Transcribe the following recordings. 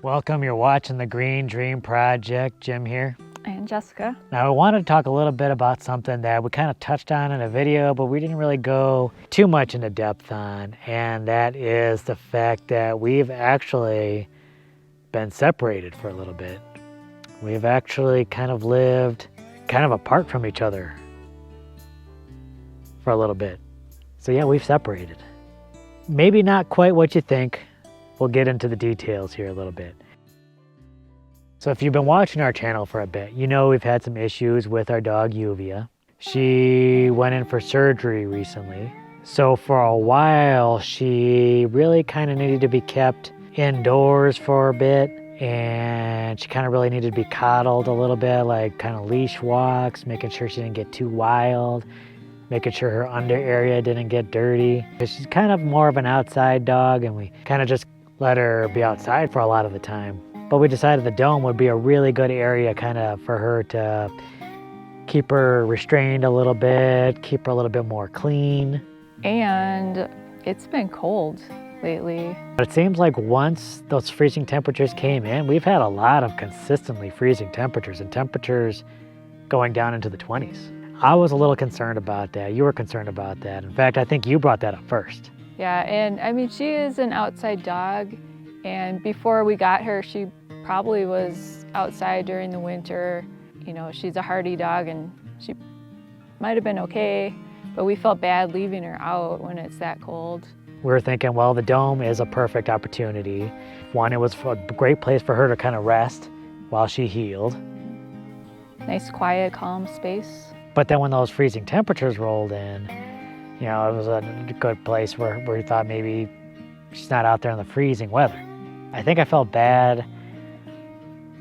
Welcome, you're watching the Green Dream Project. Jim here. And Jessica. Now I wanted to talk a little bit about something that we kind of touched on in a video, but we didn't really go too much into depth on, and that is the fact that we've actually been separated for a little bit. We've actually kind of lived kind of apart from each other for a little bit. So yeah, we've separated. Maybe not quite what you think. We'll get into the details here a little bit. So if you've been watching our channel for a bit, you know we've had some issues with our dog Lluvia. She went in for surgery recently. So for a while, she really kind of needed to be kept indoors for a bit, and she kind of really needed to be coddled a little bit, like kind of leash walks, making sure she didn't get too wild, making sure her under area didn't get dirty. She's kind of more of an outside dog, and we kind of just let her be outside for a lot of the time. But we decided the dome would be a really good area kind of for her to keep her restrained a little bit, keep her a little bit more clean. And it's been cold lately. But it seems like once those freezing temperatures came in, we've had a lot of consistently freezing temperatures, and temperatures going down into the 20s. I was a little concerned about that. You were concerned about that. In fact, I think you brought that up first. Yeah, and I mean, she is an outside dog, and before we got her, she probably was outside during the winter. You know, she's a hardy dog, and she might have been okay, but we felt bad leaving her out when it's that cold. We were thinking, well, the dome is a perfect opportunity. One, it was a great place for her to kind of rest while she healed. Nice, quiet, calm space. But then when those freezing temperatures rolled in, you know, it was a good place where we thought maybe she's not out there in the freezing weather. I think I felt bad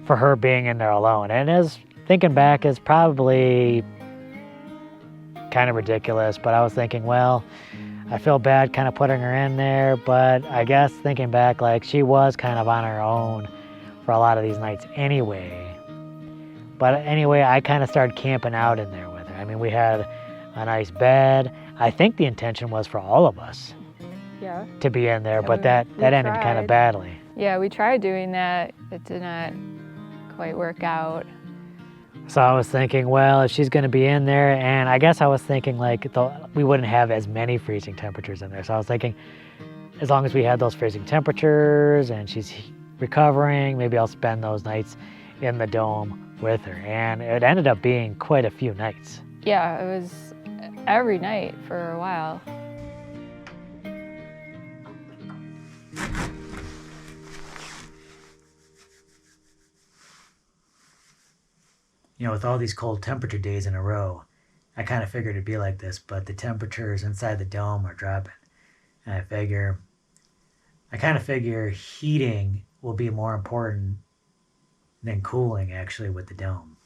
for her being in there alone. And as thinking back is probably kind of ridiculous, but I was thinking, well, I feel bad kind of putting her in there, but I guess thinking back, like, she was kind of on her own for a lot of these nights anyway. But anyway, I kind of started camping out in there with her. I mean, we had a nice bed. I think the intention was for all of us to be in there, but that ended kind of badly. Yeah, we tried doing that. It did not quite work out. So I was thinking, well, if she's going to be in there, and I guess I was thinking like we wouldn't have as many freezing temperatures in there. So I was thinking, as long as we had those freezing temperatures and she's recovering, maybe I'll spend those nights in the dome with her. And it ended up being quite a few nights. Yeah, it was every night for a while. You know, with all these cold temperature days in a row, I kind of figured it'd be like this, but the temperatures inside the dome are dropping. And I kind of figure heating will be more important than cooling actually with the dome.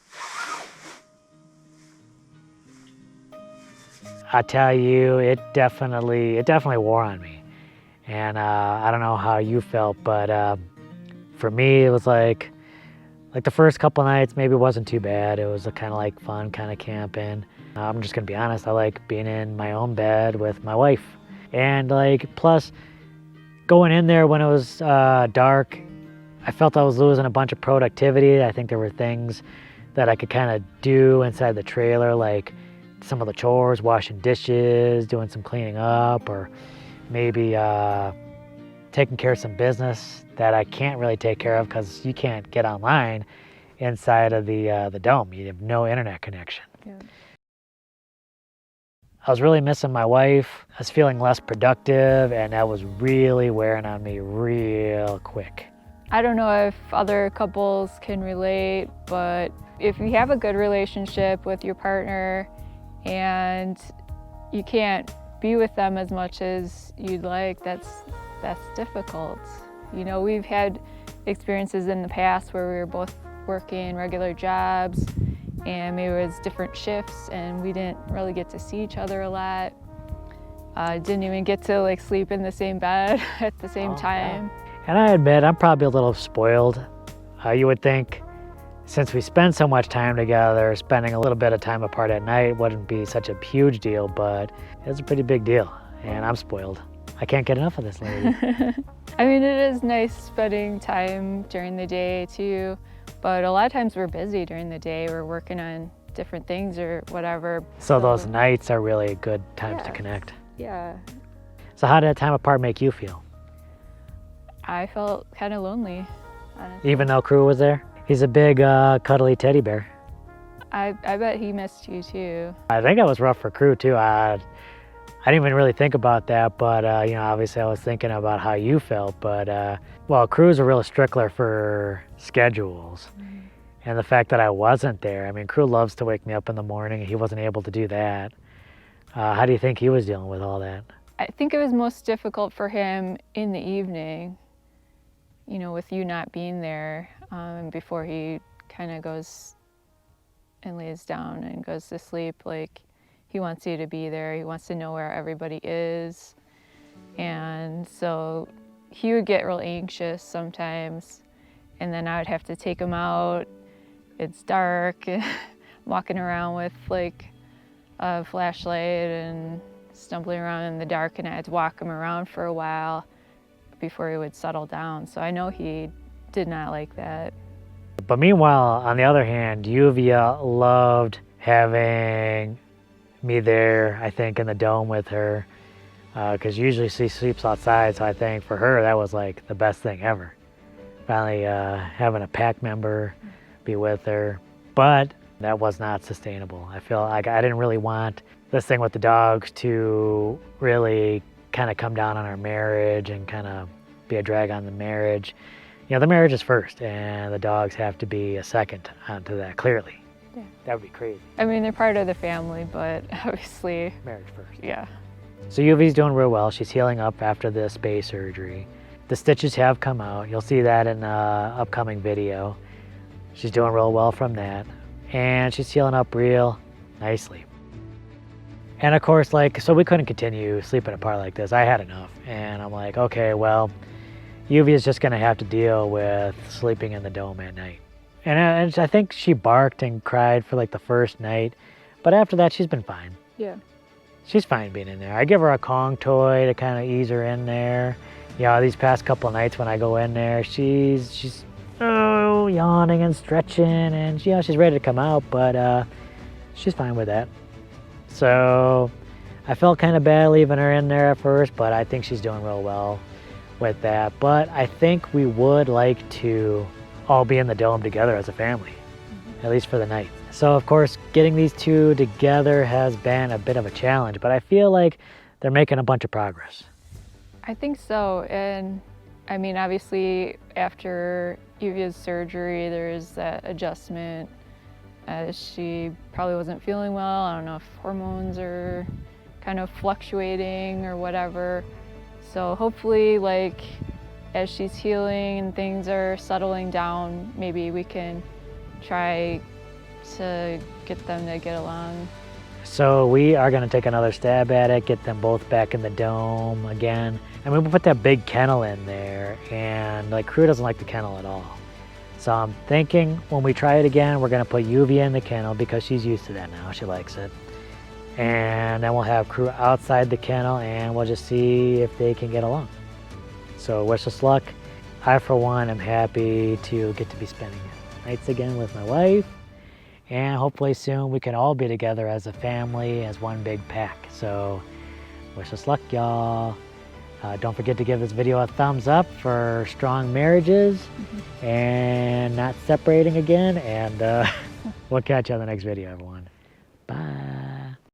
I tell you, it definitely wore on me. And I don't know how you felt, but for me, it was like the first couple nights maybe wasn't too bad. It was kind of like fun, kind of camping. I'm just gonna be honest, I like being in my own bed with my wife. And like, plus going in there when it was dark, I felt I was losing a bunch of productivity. I think there were things that I could kind of do inside the trailer, like some of the chores, washing dishes, doing some cleaning up, or maybe taking care of some business that I can't really take care of because you can't get online inside of the dome. You have no internet connection. Yeah. I was really missing my wife. I was feeling less productive, and that was really wearing on me real quick. I don't know if other couples can relate, but if you have a good relationship with your partner and you can't be with them as much as you'd like, that's difficult. You know, we've had experiences in the past where we were both working regular jobs and maybe it was different shifts and we didn't really get to see each other a lot. Didn't even get to like sleep in the same bed at the same time. Yeah. And I admit, I'm probably a little spoiled. You would think since we spend so much time together, spending a little bit of time apart at night wouldn't be such a huge deal, but it's a pretty big deal, and I'm spoiled. I can't get enough of this lady. I mean, it is nice spending time during the day too, but a lot of times we're busy during the day. We're working on different things or whatever. So those nights are really good times to connect. Yeah. So how did that time apart make you feel? I felt kind of lonely, honestly. Even though Crew was there? He's a big cuddly teddy bear. I bet he missed you too. I think that was rough for Crew too. I didn't even really think about that, but you know, obviously I was thinking about how you felt, but well, Crew's a real stickler for schedules. And the fact that I wasn't there, I mean, Crew loves to wake me up in the morning, and he wasn't able to do that. How do you think he was dealing with all that? I think it was most difficult for him in the evening, you know, with you not being there, before he kind of goes and lays down and goes to sleep. Like, he wants you to be there. He wants to know where everybody is. And so he would get real anxious sometimes, and then I would have to take him out. It's dark, walking around with like a flashlight and stumbling around in the dark, and I had to walk him around for a while before he would settle down. So I know he did not like that. But meanwhile, on the other hand, Lluvia loved having me there, I think, in the dome with her, because usually she sleeps outside, so I think for her that was like the best thing ever. Finally having a pack member be with her, but that was not sustainable. I feel like I didn't really want this thing with the dogs to really kind of come down on our marriage and kind of be a drag on the marriage. You know, the marriage is first, and the dogs have to be a second onto that, clearly. Yeah. That would be crazy. I mean, they're part of the family, but obviously... Marriage first. Yeah. So Yuvi's doing real well. She's healing up after the spay surgery. The stitches have come out. You'll see that in the upcoming video. She's doing real well from that. And she's healing up real nicely. And of course, like, so we couldn't continue sleeping apart like this. I had enough. And I'm like, okay, well, Lluvia is just going to have to deal with sleeping in the dome at night. And I think she barked and cried for like the first night. But after that, she's been fine. Yeah. She's fine being in there. I give her a Kong toy to kind of ease her in there. You know, these past couple of nights when I go in there, she's yawning and stretching, and you know, she's ready to come out, but she's fine with that. So I felt kind of bad leaving her in there at first, but I think she's doing real well with that. But I think we would like to all be in the dome together as a family, at least for the night. So of course, getting these two together has been a bit of a challenge, but I feel like they're making a bunch of progress. I think so. And I mean, obviously after Lluvia's surgery, there's that adjustment. She probably wasn't feeling well. I don't know if hormones are kind of fluctuating or whatever. So hopefully, like, as she's healing and things are settling down, maybe we can try to get them to get along. So we are going to take another stab at it, get them both back in the dome again. And we'll put that big kennel in there, and like Crew doesn't like the kennel at all. So I'm thinking when we try it again, we're going to put Lluvia in the kennel because she's used to that now. She likes it. And then we'll have Crew outside the kennel, and we'll just see if they can get along. So wish us luck. I, for one, am happy to get to be spending nights again with my wife. And hopefully soon we can all be together as a family, as one big pack. So wish us luck, y'all. Don't forget to give this video a thumbs up for strong marriages and not separating again. And we'll catch you on the next video, everyone. Bye.